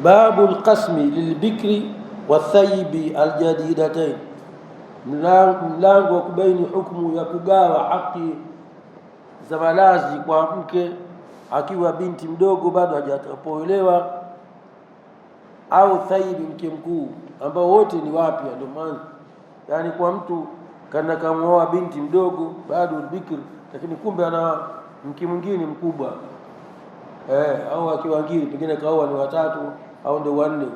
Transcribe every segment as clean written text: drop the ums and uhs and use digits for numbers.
Babu alqasmi lilbikri wathayibi aljadidatain, mlango wa kubaini hukumu ya kugawa haki za malazi kwa mke akiwa binti mdogo bado hajapoelewa, au thayibi mke mkuu, ambao wote ni wapya. Ndio maana yani kwa mtu kana kamuoa binti mdogo bado bikri, lakini kumbe ana mke mwingine mkubwa, au akiwa ngiri pengine kaoa ni watatu au ndio wanne,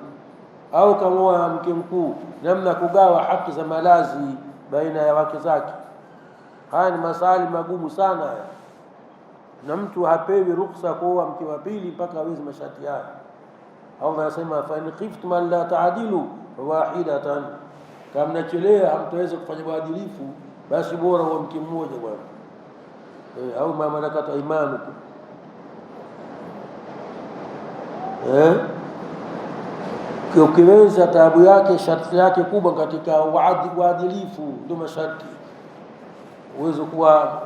au kamoa mke mkuu, namna kugawa haki za malazi baina ya wake zake. Haya ni masali magumu sana na mtu hapewi ruhusa kuoa mke wa pili mpaka aweze masharti haya. Allah anasema fa in khiftum an la ta'dilu wahidatan, kama mnachelea hamtaweza kufanya uadilifu basi bora wa mke mmoja bwana, au ma malakat aymanukum. Ukiweza taabu yake, sharti yake kubwa katika uadilifu ndio masharti. Uwezo kuwa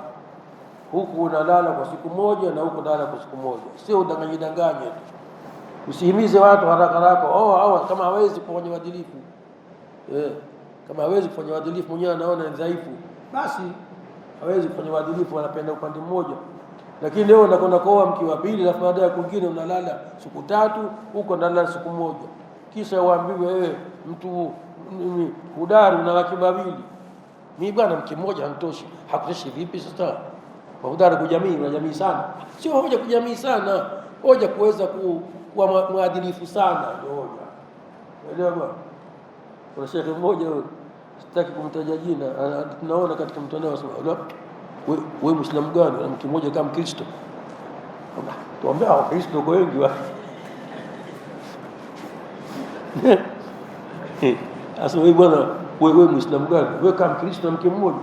huku unalala kwa siku moja na huku unalala kwa siku moja, sio udanganye tu. Usihimize watu haraka haraka, kama hawezi kufanya uadilifu, kama hawezi kufanya uadilifu, mwenyewe anaona ni dhaifu, basi hawezi kufanya uadilifu, anapenda upande mmoja. Lakini leo unakwenda kuoa mke wa pili, alafu baada ya kwingine unalala siku tatu, huko unalala siku moja, kisha waambiwe mtu hodari una wake wawili. Mimi bwana mke mmoja hanitoshi. Hakutoshi vipi sasa? Kwa hodari kujamii, unajamii sana. Sio hoja kujamii sana, hoja kuweza kuwa mwadilifu sana ndio hoja. Elewa bwana. Kuna shekhi mmoja, sitaki kumtaja jina, tunaona katika mtandao wasema, wewe Muislamu gani? Na mtu mmoja kama Kristo. Tuambia Kristo kwa wengi wa. Asa wewe bwana, wewe Muislamu gani? Wewe kama Kristo na mke mmoja.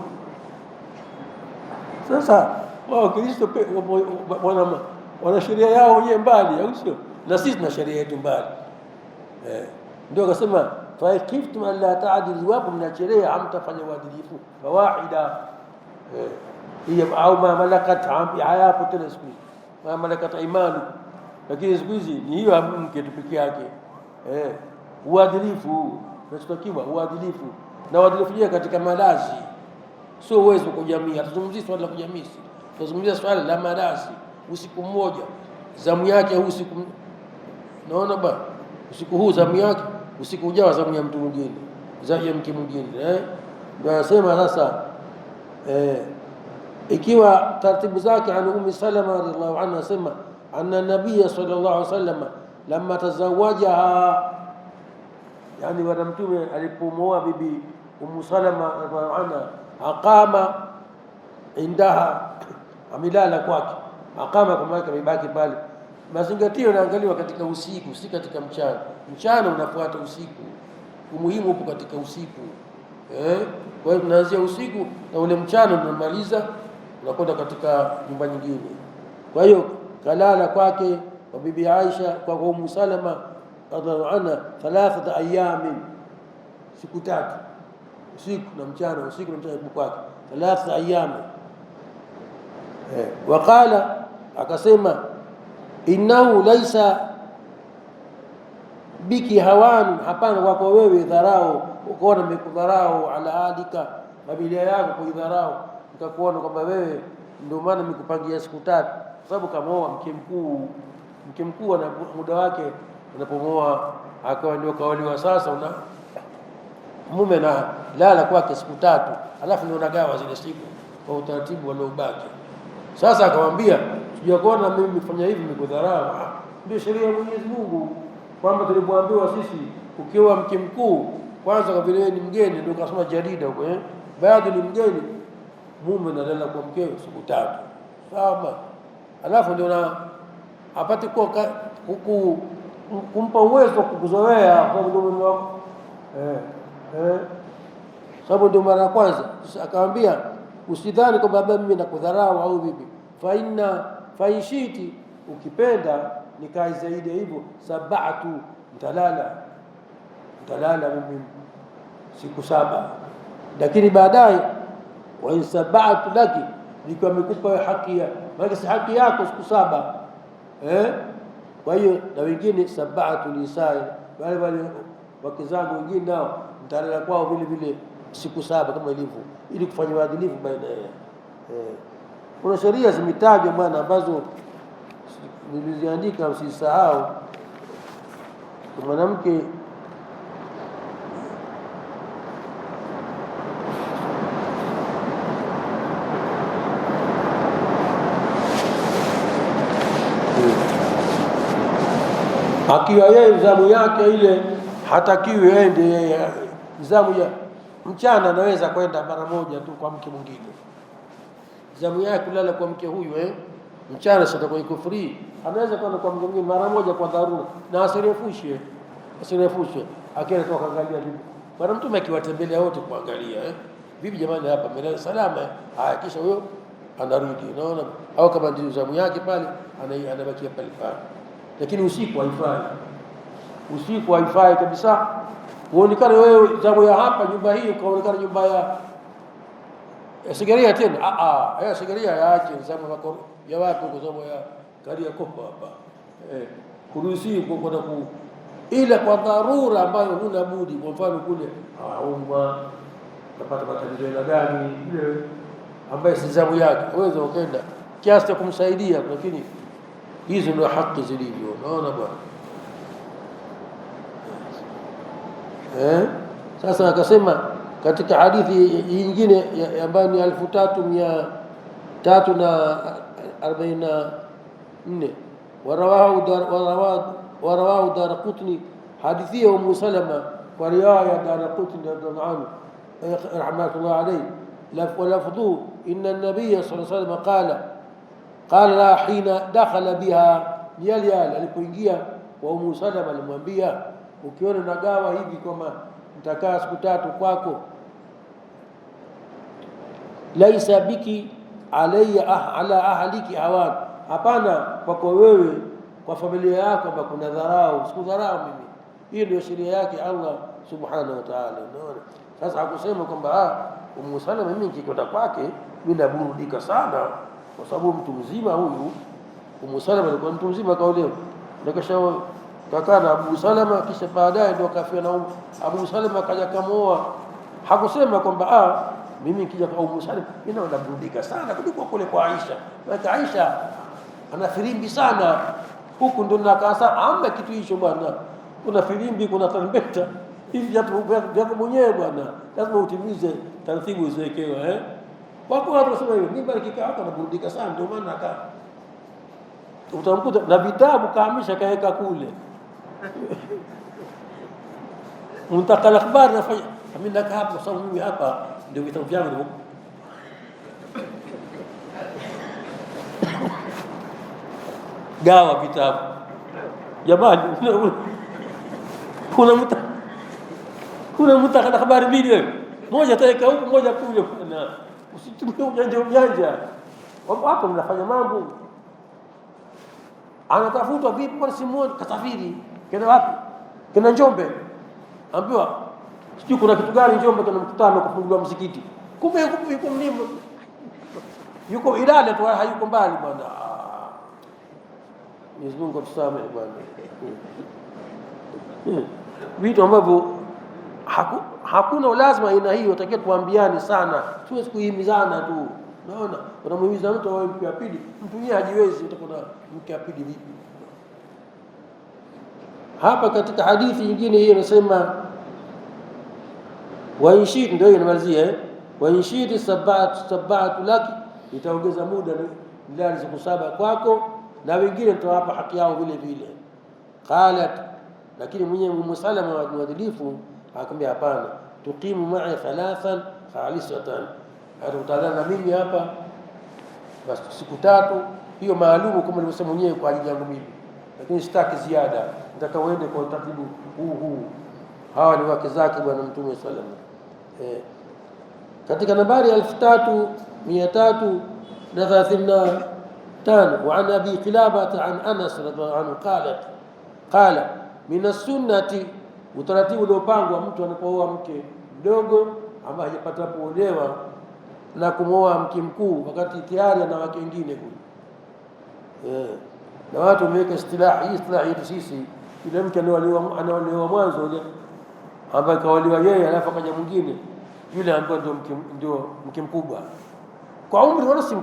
Sasa wao Kristo wana sheria yao wenyewe mbali, au sio? Na sisi tuna sheria yetu mbali. Ndio akasema fa khiftum an la ta'dilu, wapo mnachelea hamtafanya uadilifu, fawahida hiyo au ma malakat hayapo tena siku hizi, ma malakat imanu. Lakini siku hizi ni hiyo mke tu peke yake. Uadilifu tunatakiwa uadilifu, na uadilifu je katika malazi, sio uwezo kwa jamii. Hatuzungumzii swala la kujamii, tunazungumzia swala la malazi. Usiku mmoja zamu yake, usiku naona ba usiku huu zamu yake, usiku ujao zamu ya mtu mwingine, zamu ya mke mwingine. Ndio anasema sasa ikiwa taratibu zake. An Ummi Salama radhiallahu anha asema anna Nabiy sallallahu alaihi wasallam lamma tazawajaha, yani bwana mtume alipomuoa bibi Ummu Salama radhiallahu anha, aqama indaha, amilala kwake. Aqama kwa maana amebaki pale. Mazingatio yanaangaliwa katika usiku, si katika mchana. Mchana unafuata usiku, umuhimu upo katika usiku. Kwa hiyo tunaanzia usiku na ule mchana tunamaliza, unakwenda katika nyumba nyingine. Kwa hiyo kalala kwake kwa bibi Aisha kwa Ummu Salama radhiallahu anha 3 ayamin, siku 3, usiku na mchana, usiku na mchana kwake 3 ayamin. Waqala, akasema innahu laisa biki hawan, hapana kwako wewe dharau, ukoona nimekudharau, ala adika, familia yako kuidharau, nikakuona kwamba wewe ndio maana nimekupangia siku 3, kwa sababu kamoa mke mkuu na muda wake. Unapomoa akawa ndio kaolewa, sasa una mume na lala kwake siku 3, alafu ndio unagawa zile siku kwa utaratibu waliobaki. Sasa akamwambia sijakuona mimi nimefanya hivi nimekudharau. Ndio sheria ya Mwenyezi Mungu kwamba tulipoambiwa sisi ukiwa mke mkuu kwanza, kwa vile ni mgeni, ndio kasema jarida huko baadhi ni mgeni, mume analala kwa mkeo siku 3, sawa. Alafu ndio na apate kwa kumpa uwezo wa kukuzoea kwa mume wako, sababu ndio mara ya kwanza. Akamwambia usidhani kwamba mimi nakudharau au vipi, fa inshiti, ukipenda nikai zaidi hivyo, sabatu, mtalala mimi siku 7, lakini baadaye wa in sabatu laki, nikiwa nimekupa haki ya, maana si haki yako siku 7, Kwa hiyo na wengine sab'atu nisai, wale wake zangu wengine nao nitalala kwao vile vile siku 7 kama ilivyo, ili kufanya uadilifu baina yao. Kuna sheria zimetajwa bwana ambazo niliziandika, usisahau. Mwanamke akiwa yeye zamu yake ile hatakiwi ende yeye zamu ya mchana, anaweza kwenda mara moja tu kwa mke mwingine. Zamu yake kulala kwa mke huyu mchana sasa kwa iko free, anaweza kwenda kwa mke mwingine mara moja kwa dharura, na asirefushe akienda kwa kuangalia bibi. Bwana Mtume akiwatembelea wote kuangalia bibi, jamani hapa mmelala salama, haya kisha huyo anarudi, unaona. Au kama ndio zamu yake pale anabakia pale pale. Lakini usiku haifai kabisa. Uonekane wewe zamu ya hapa nyumba hii ukaonekana nyumba ya Segerea tena. Segerea yaache zamu ya watu kwa zamu ya Kariakoo hapa. Kuruhusi kwenda ila kwa dharura ambayo huna budi. Kwa mfano kule umma utapata matatizo ya gani ile ambayo si zamu yake, uweze ukenda kiasi cha kumsaidia, lakini hizo ndio haki zilivyo, unaona bwana. Sasa akasema katika hadithi nyingine ambayo ni 3344 warawahu Daraqutni, hadithi ya Umm Salama kwa riwaya Daraqutni radhiallahu anhu rahmatullah alayhi, lafdhu inna an-nabiy sallallahu alayhi wasallam qala la hina dakhala biha, yale alipoingia kwa Umm Salama alimwambia, ukiona nagawa hivi kama nitakaa siku 3 kwako, laisa biki alayya ala ahliki hawan, hapana kwako wewe kwa familia yako kama kuna dharau, sikudharau mimi. Hiyo ndio sheria yake Allah subhanahu wa ta'ala, unaona. Sasa hakusema kwamba Umm Salama mimi nikikwenda kwake mimi naburudika sana, kwa sababu mtu mzima huyu. Umm Salama alikuwa mtu mzima kaolewa, nakasha kakaa na Abu Salama, kisha baadaye ndio kafia na Abu Salama akaja kamoa. Hakusema kwamba mimi nikija kwa Umm Salama mimi naburudika sana kuliko kule kwa Aisha. Na Aisha ana filimbi sana, huku ndo nakasa amna kitu hicho bwana. Kuna filimbi, kuna tarumbeta, hivi japo mwenyewe bwana lazima utimize taratibu ziwekewa. Wako watu wasema hiyo, mimi nikikaa hapa naburudika sana, ndio maana utamkuta na vitabu kaamisha kaeka kule. Muntakal akhbar nafanya mimi nakaa hapa, kwa sababu mimi hapa ndio vitabu vyangu. Gawa vitabu jamani, kuna Muntakal akhbar mbili, moja taeka huko, moja kule bwana. Usitumie ujanja. Hapo mnafanya mambo. Anatafutwa vipi kwa simu, kasafiri. Kenda wapi? Kenda Njombe. Ambiwa sijui kuna kitu gani Njombe, kuna mkutano kufunguliwa msikiti. Kumbe yuko mlimo. Yuko Ilala tu, hayuko mbali bwana. Mwenyezi Mungu atusamehe bwana. Vitu ambavyo hakuna lazima aina hiyo, takia tuambiane sana, tuwezi kuhimizana tu. Unaona, unamuhimiza mtu awe mke wa pili, mtu yeye hajiwezi, utakuwa mke wa pili vipi? Hapa katika hadithi nyingine hiyo inasema wa inshid, ndio inamalizia wa inshid sab'atu laki, itaongeza muda ndani siku 7 kwako, na wengine nitawapa haki yao vile vile. Qalat, lakini mwenyewe Umm Salama wa mwadilifu akamwambia hapana, tuqimu ma'i 3 khalisatan, utalala na mimi hapa basi siku 3, hiyo maalumu kama nilivyosema mwenyewe kwa ajili yangu mimi, lakini sitaki ziada, nataka uende kwa utaratibu huu. Hawa ni wake zake bwana Mtume sallallahu alaihi wasallam. Katika nambari 3335 wa an Abi Qilabah an Anas radhiallahu anhu qala min as-sunnati, utaratibu uliopangwa mtu anapooa mke mdogo ambaye hajapata kuolewa na kumwoa mke mkuu wakati tayari ana wake wengine kule, Na watu wameweka istilahi hii, istilahi yetu sisi, yule mke anaolewa mwanzo yule ambaye kawaliwa yeye, alafu akaja mwingine yule ambaye ndio mke mkubwa kwa umri, wala si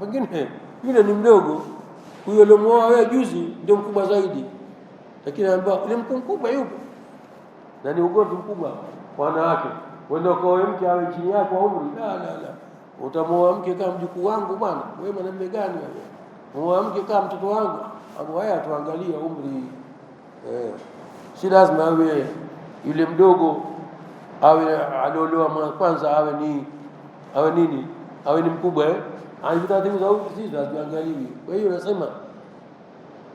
pengine yule ni mdogo, huyo aliyomwoa wewe juzi ndio mkubwa zaidi, lakini ambaye yule mke mkubwa yupo, na ni ugomvi mkubwa kwa wanawake. Wenda kwa mke awe chini yako kwa umri, la, utamwoa mke kama mjukuu wangu bwana, wewe mwanamume gani wewe? Mwoa mke kama mtoto wangu. Hapo haya tuangalie umri, si lazima awe yule mdogo, awe aliolewa kwanza awe ni mkubwa anajitatibu za sisi tuangaliwe. Kwa hiyo nasema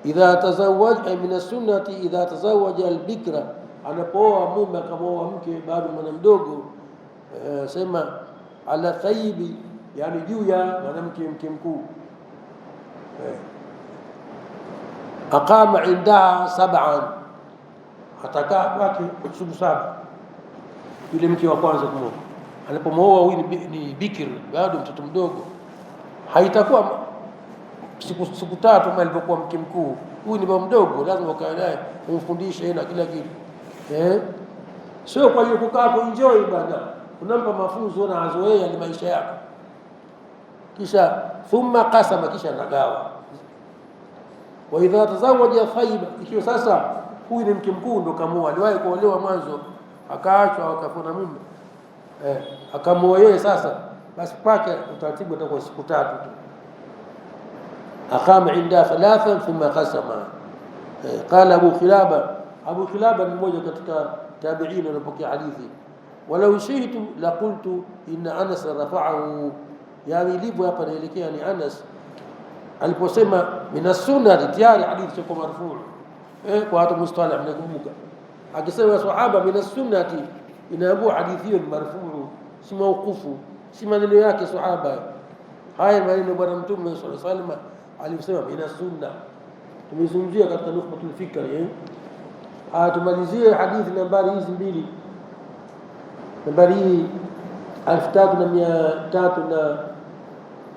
idha tazawaja min as-sunnati idha tazawaja al-bikra, anapooa mume akamwoa mke bado mwana mdogo, sema ala thayyibi, yani juu ya mwanamke mke mkuu, aqama indaha 7, atakaa kwake siku 7 yule mke wa kwanza kumwoa. Anapomwoa huyu ni bikir, bado mtoto mdogo, haitakuwa siku 3 kama alivyokuwa mke mkuu. Huyu ni baba mdogo, lazima ukae naye umfundishe na kila kitu, sio kwa hiyo kukaa kuenjoy bwana, unampa mafunzo na azoea ni maisha yako, kisha thumma qasama, kisha nagawa. Wa idha tazawaja thayyiba, ikiwa sasa huyu ni mke mkuu ndo kamoa, aliwahi kuolewa mwanzo akaachwa akafuna mume, akamoa yeye sasa, basi kwake utaratibu utakuwa siku 3 tu. Aqama inda 3 thumma qasama. Qala Abu Khilaba ni mmoja katika tabi'in wanapokea hadithi, walau shi'tu la qultu inna Anas rafa'ahu, yani ilivyo hapa naelekea ni Anas aliposema min as-sunnah, tayari hadithi kwa marfu', kwa hata mustalah mnakumbuka akisema sahaba min as-sunnah, inabu hadithi hiyo marfu', si mawqufu, si maneno yake sahaba. Haya maneno bwana Mtume sallallahu alaihi wasallam alisema min as-sunnah. Tumezungumzia katika nukhbatul fikr. Tumalizie hadithi nambari hizi mbili, nambari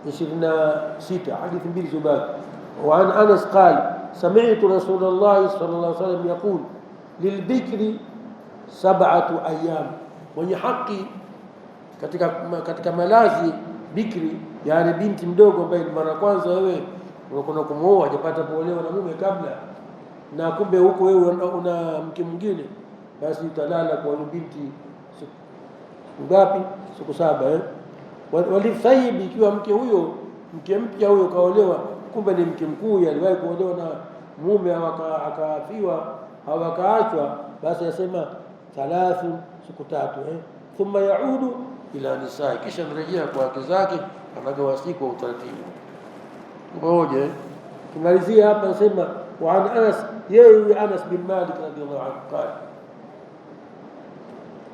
3326, hadithi mbili zubaki. Wa an Anas qala sami'tu Rasulullah sallallahu alaihi wasallam yaqul lilbikri 7 ayyam, mwenye haki katika malazi bikri, yani binti mdogo ambaye ni mara kwanza wewe unakwenda kumwoa, hajapata kuolewa na mume kabla, na kumbe huko wewe una mke mwingine, basi utalala kwa binti siku ngapi? Siku 7. Walithayib, ikiwa mke huyo mke mpya huyo kaolewa, kumbe ni mke mkuu, aliwahi kuolewa na mume akafiwa au akaachwa, basi yasema 3, siku 3. Thumma yaudu ila nisaa, kisha mrejea kwa wake zake, anagawa siku kwa utaratibu ngoje. Tumalizia hapa, nasema wa an Anas, yeye Anas bin Malik radhiyallahu anhu qala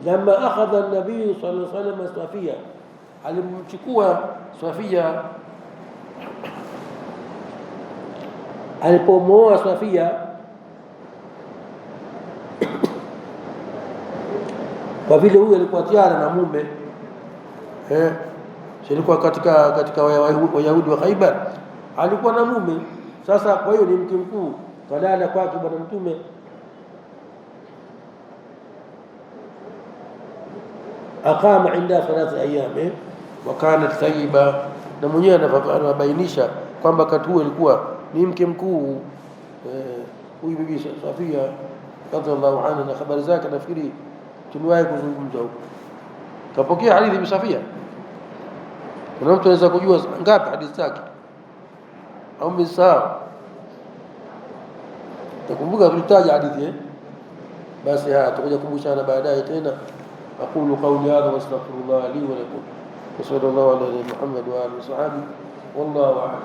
lama akhadha an-nabiy sallallahu alayhi wasallam Safia, alimchukua Safia, alipomwoa Safia kwa vile huyu alikuwa tayari na mume, silikuwa katika Wayahudi wa Khaibar, alikuwa na mume sasa, kwa hiyo ni mke mkuu, kalala kwake bwana Mtume. Aqama inda 3 ayyam wa kanat thayyiba, na mwenyewe anabainisha kwamba kati huo ilikuwa ni mke mkuu huyu bibi Safia radhiallahu anha, na habari zake nafikiri tuliwahi kuzungumza huko. Kapokea hadithi bi Safia, kuna mtu anaweza kujua ngapi hadithi zake au msahau? Takumbuka tulitaja hadithi basi haya tutakuja kumbushana baadaye tena. Aqulu qawli hadha wa astaghfirullah li wa lakum wa sallallahu ala Muhammad wa alihi wa sahbihi wallahu a'lam.